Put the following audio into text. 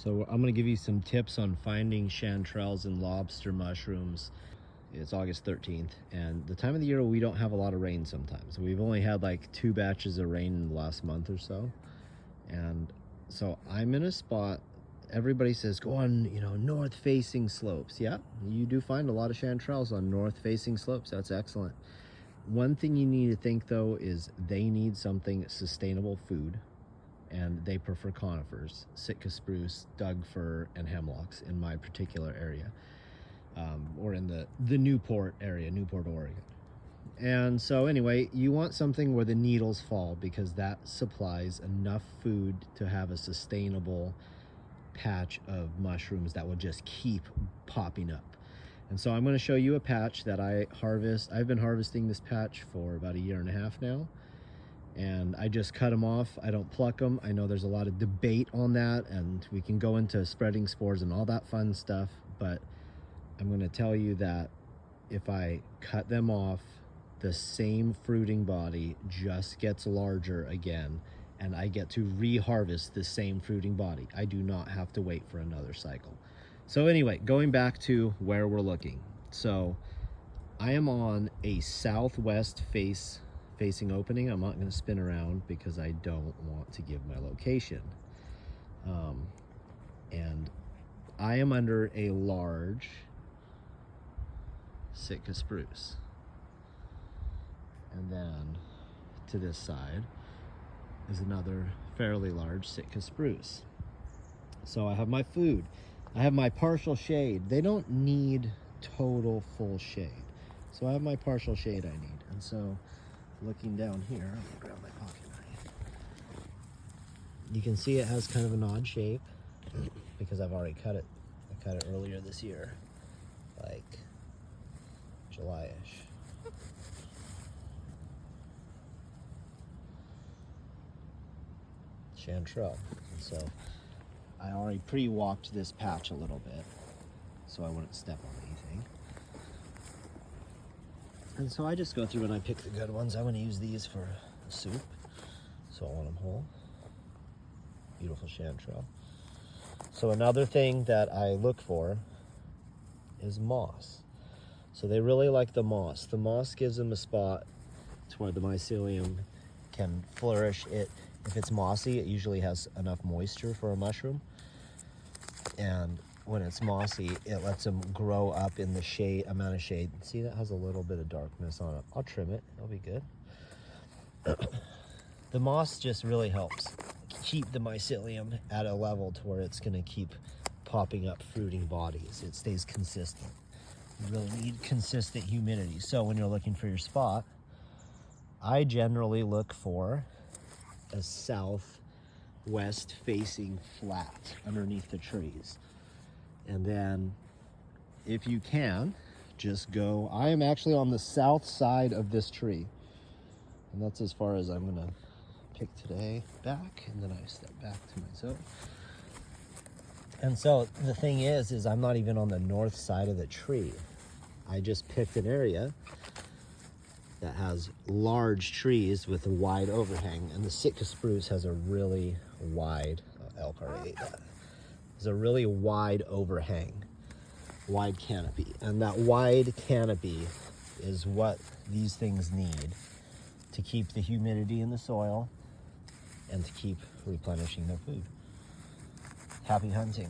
So I'm gonna give you some tips on finding chanterelles and lobster mushrooms. It's August 13th, and the time of the year we don't have a lot of rain sometimes. We've only had like 2 batches of rain in the last month or so. And so I'm in a spot, everybody says go on, north facing slopes. Yeah, you do find a lot of chanterelles on north facing slopes. That's excellent. One thing you need to think though is they need something sustainable food, and they prefer conifers, Sitka spruce, Doug fir, and hemlocks in my particular area, or in the Newport area, Newport, Oregon. And so anyway, you want something where the needles fall, because that supplies enough food to have a sustainable patch of mushrooms that will just keep popping up. And so I'm going to show you a patch that I harvest. I've been harvesting this patch for about 1.5 years now, and I just cut them off. I don't pluck them. I know there's a lot of debate on that, and we can go into spreading spores and all that fun stuff, but I'm going to tell you that if I cut them off, the same fruiting body just gets larger again, and I get to reharvest the same fruiting body. I do not have to wait for another cycle. So anyway, going back to where we're looking. So I am on a southwest facing opening. I'm not going to spin around because I don't want to give my location. And I am under a large Sitka spruce. And then to this side is another fairly large Sitka spruce. So I have my food. I have my partial shade. They don't need total full shade. So I have my partial shade I need. And so looking down here, I'm gonna grab my pocket knife. You can see it has kind of an odd shape because I've already cut it. I cut it earlier this year, like July-ish. Chanterelle. And so I already pre-walked this patch a little bit so I wouldn't step on anything. And so I just go through and I pick the good ones. I'm going to use these for soup, so I want them whole. Beautiful chanterelle. So another thing that I look for is moss. So they really like the moss. The moss gives them a spot to where the mycelium can flourish. If it's mossy, it usually has enough moisture for a mushroom. And when it's mossy, it lets them grow up in the shade, amount of shade. See, that has a little bit of darkness on it. I'll trim it, it'll be good. The moss just really helps keep the mycelium at a level to where it's gonna keep popping up fruiting bodies. It stays consistent. You really need consistent humidity. So when you're looking for your spot, I generally look for a southwest facing flat underneath the trees. And then if you can, just go, I am actually on the south side of this tree. And that's as far as I'm gonna pick today back, and then I step back to my zone. And so the thing is I'm not even on the north side of the tree. I just picked an area that has large trees with a wide overhang, and the Sitka spruce has a really wide, elk already ate that. There's a really wide overhang, wide canopy, and that wide canopy is what these things need to keep the humidity in the soil and to keep replenishing their food. Happy hunting.